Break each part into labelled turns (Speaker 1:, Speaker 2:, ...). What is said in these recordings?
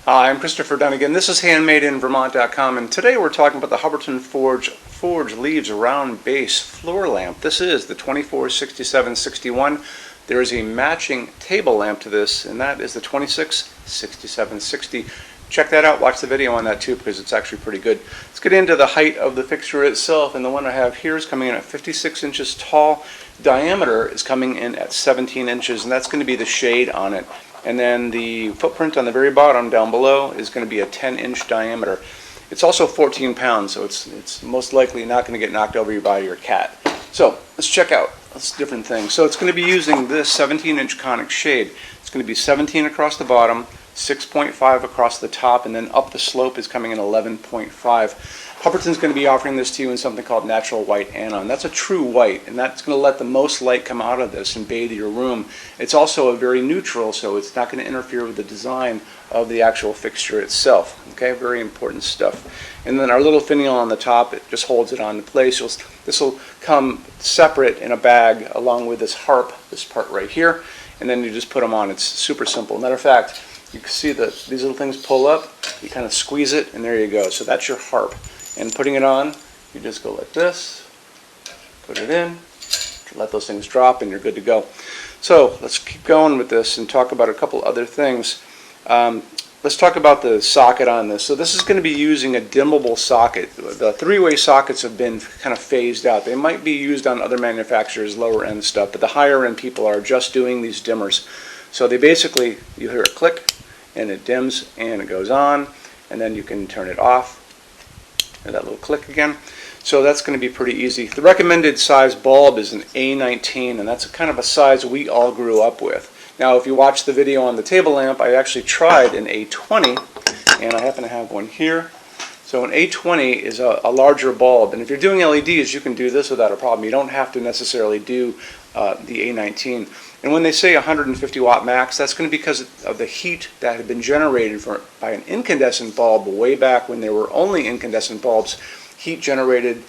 Speaker 1: Hi, I'm Christopher Dunnigan. This is HandmadeInVermont.com, and today we're talking about the Hubbardton Forge Leaves round base floor lamp. This is the 246761. There is a matching table lamp to this, and that is the 266760. Check that out. Watch the video on that too, because it's actually pretty good. Let's get into the height of the fixture itself, and the one I have here is coming in at 56 inches tall. Diameter is coming in at 17 inches, and that's going to be the shade on it. And then the footprint on the very bottom down below is going to be a 10-inch diameter. It's also 14 pounds, so it's most likely not going to get knocked over by your cat. So let's check out this different things. So it's going to be using this 17-inch conic shade. It's going to be 17 across the bottom, 6.5 across the top, and then up the slope is coming in 11.5. Hubbardton's going to be offering this to you in something called natural white anon. That's a true white, and that's going to let the most light come out of this and bathe your room. It's also a very neutral, so it's not going to interfere with the design of the actual fixture itself. Okay, very important stuff. And then our little finial on the top, it just holds it on place. This will come separate in a bag along with this harp, this part right here, and then you just put them on. It's super simple. Matter of fact, you can see that these little things pull up, you kind of squeeze it, and there you go. So that's your harp. And putting it on, you just go like this, put it in, let those things drop, and you're good to go. So let's keep going with this and talk about a couple other things. Let's talk about the socket on this. So this is going to be using a dimmable socket. The three-way sockets have been kind of phased out. They might be used on other manufacturers, lower end stuff, but the higher end people are just doing these dimmers. So they basically, you hear a click, and it dims, and it goes on, and then you can turn it off. And that little click again. So that's going to be pretty easy. The recommended size bulb is an A19, and that's kind of a size we all grew up with. Now, if you watch the video on the table lamp, I actually tried an A20, and I happen to have one here. So an A20 is a larger bulb, and if you're doing LEDs, you can do this without a problem. You don't have to necessarily do the A19. And when they say 150 watt max, that's going to be because of the heat that had been generated by an incandescent bulb way back when there were only incandescent bulbs, heat generated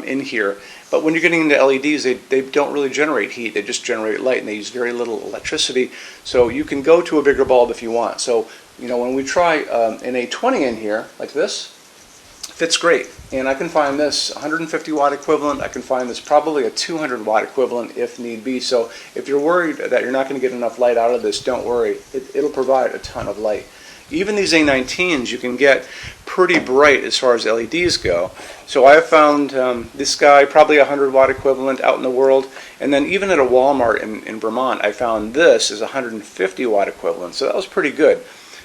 Speaker 1: in here. But when you're getting into LEDs, they don't really generate heat, they just generate light, and they use very little electricity. So you can go to a bigger bulb if you want. So, you know, when we try an A20 in here, like this, fits great. And I can find this 150 watt equivalent. I can find this probably a 200 watt equivalent if need be. So if you're worried that you're not going to get enough light out of this, don't worry. It'll provide a ton of light. Even these A19s you can get pretty bright as far as LEDs go. So I have found this guy probably a 100 watt equivalent out in the world. And then even at a Walmart in Vermont, I found this is 150 watt equivalent. So that was pretty good.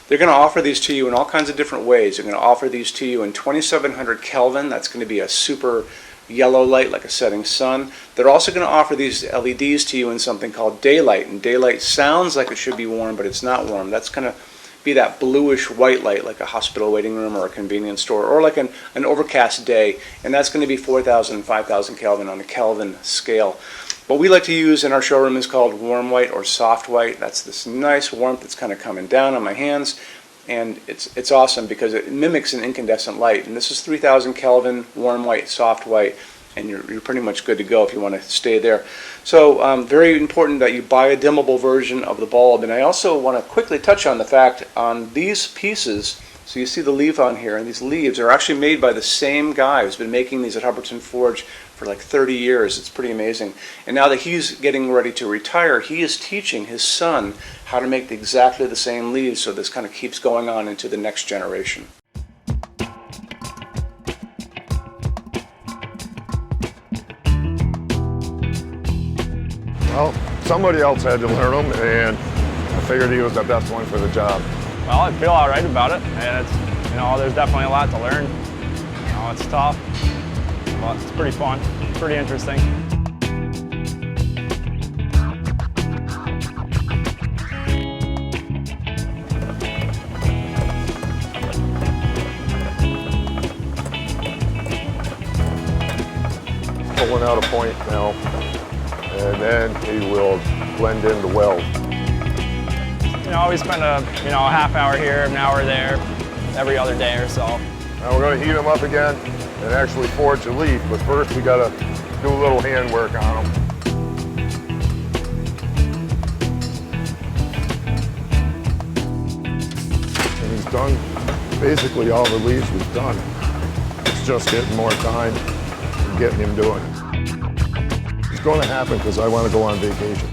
Speaker 1: They're going to offer these to you in all kinds of different ways. They're going to offer these to you in 2700 Kelvin. That's going to be a super yellow light like a setting sun. They're also going to offer these LEDs to you in something called daylight. And daylight sounds like it should be warm, but it's not warm. That's going to be that bluish white light like a hospital waiting room or a convenience store or like an overcast day. And that's going to be 4000 and 5000 Kelvin on the Kelvin scale. What we like to use in our showroom is called warm white or soft white. That's this nice warmth that's kind of coming down on my hands, and it's awesome because it mimics an incandescent light. And this is 3000 Kelvin, warm white, soft white, and you're pretty much good to go if you want to stay there. So very important that you buy a dimmable version of the bulb. And I also want to quickly touch on the fact on these pieces. So you see the leaf on here, and these leaves are actually made by the same guy who's been making these at Hubbardton Forge for like 30 years. It's pretty amazing. And now that he's getting ready to retire, he is teaching his son how to make exactly the same leaves, so this kind of keeps going on into the next generation.
Speaker 2: Well, somebody else had to learn them, and I figured he was the best one for the job.
Speaker 3: Well, I feel all right about it, and it's, you know, there's definitely a lot to learn. You know, it's tough, but it's pretty fun, pretty interesting.
Speaker 2: Pulling out a point now, and then he will blend in the weld.
Speaker 3: You know, we spend a half hour here, an hour there, every other day or so.
Speaker 2: Now we're going to heat them up again and actually forge a leaf, but first we got to do a little hand work on them. He's done basically all the leaves we've done. It's just getting more time and getting him doing it. It's going to happen because I want to go on vacation.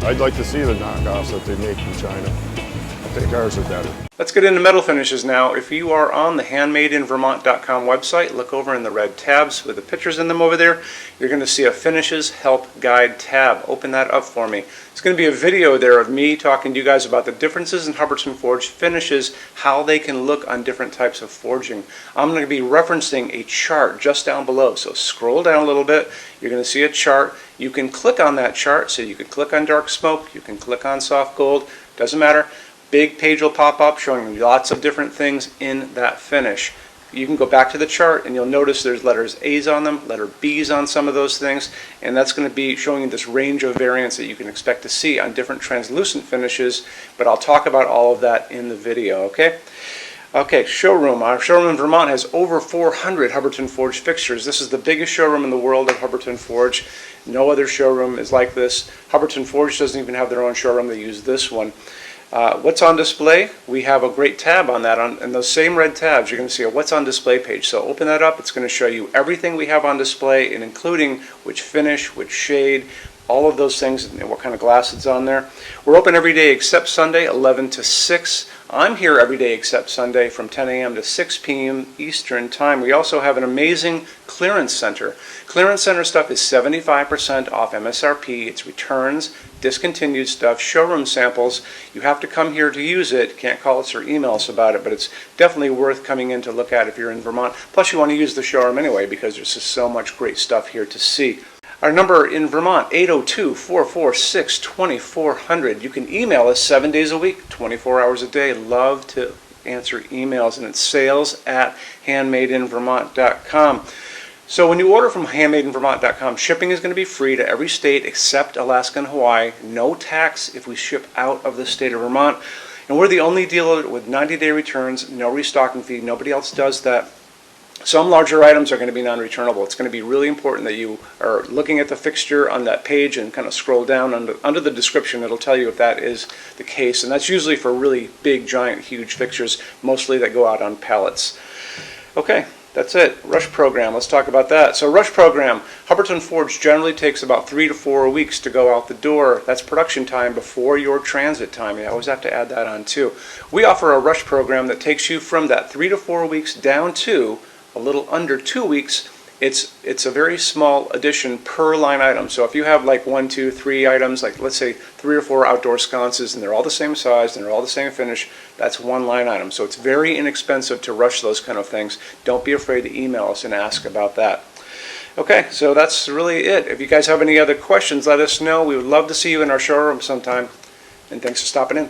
Speaker 2: I'd like to see the knockoffs that they make in China. I think ours are better.
Speaker 1: Let's get into metal finishes now. If you are on the HandmadeInVermont.com website, look over in the red tabs with the pictures in them over there. You're going to see a Finishes Help Guide tab. Open that up for me. It's going to be a video there of me talking to you guys about the differences in Hubbardton Forge finishes, how they can look on different types of forging. I'm going to be referencing a chart just down below. So scroll down a little bit. You're going to see a chart. You can click on that chart. So you can click on dark smoke. You can click on soft gold. Doesn't matter. Big page will pop up showing you lots of different things in that finish. You can go back to the chart and you'll notice there's letters A's on them, letter B's on some of those things, and that's going to be showing you this range of variants that you can expect to see on different translucent finishes, but I'll talk about all of that in the video, okay? Okay, showroom. Our showroom in Vermont has over 400 Hubbardton Forge fixtures. This is the biggest showroom in the world of Hubbardton Forge. No other showroom is like this. Hubbardton Forge doesn't even have their own showroom. They use this one. What's on display? We have a great tab on that. In those same red tabs, you're going to see a What's on Display page. So open that up. It's going to show you everything we have on display, and including which finish, which shade, all of those things, and what kind of glass it's on there. We're open every day except Sunday, 11 to 6. I'm here every day except Sunday from 10 a.m. to 6 p.m. Eastern Time. We also have an amazing clearance center. Clearance center stuff is 75% off MSRP. It's returns, discontinued stuff, showroom samples. You have to come here to use it. Can't call us or email us about it, but it's definitely worth coming in to look at if you're in Vermont. Plus you want to use the showroom anyway because there's just so much great stuff here to see. Our number in Vermont, 802-446-2400. You can email us 7 days a week, 24 hours a day. Love to answer emails, and it's sales@HandmadeInVermont.com. So when you order from HandmadeInVermont.com, shipping is going to be free to every state except Alaska and Hawaii. No tax if we ship out of the state of Vermont. And we're the only dealer with 90-day returns, no restocking fee. Nobody else does that. Some larger items are going to be non-returnable. It's going to be really important that you are looking at the fixture on that page and kind of scroll down under the description. It'll tell you if that is the case. And that's usually for really big, giant, huge fixtures, mostly that go out on pallets. Okay, that's it. Rush program. Let's talk about that. So rush program, Hubbardton Forge generally takes about 3 to 4 weeks to go out the door. That's production time before your transit time. You always have to add that on too. We offer a rush program that takes you from that 3 to 4 weeks down to a little under 2 weeks. It's a very small addition per line item. So if you have like 1, 2, 3 items, like let's say 3 or 4 outdoor sconces, and they're all the same size and they're all the same finish, that's one line item. So it's very inexpensive to rush those kind of things. Don't be afraid to email us and ask about that. Okay, so that's really it. If you guys have any other questions, let us know. We would love to see you in our showroom sometime. And thanks for stopping in.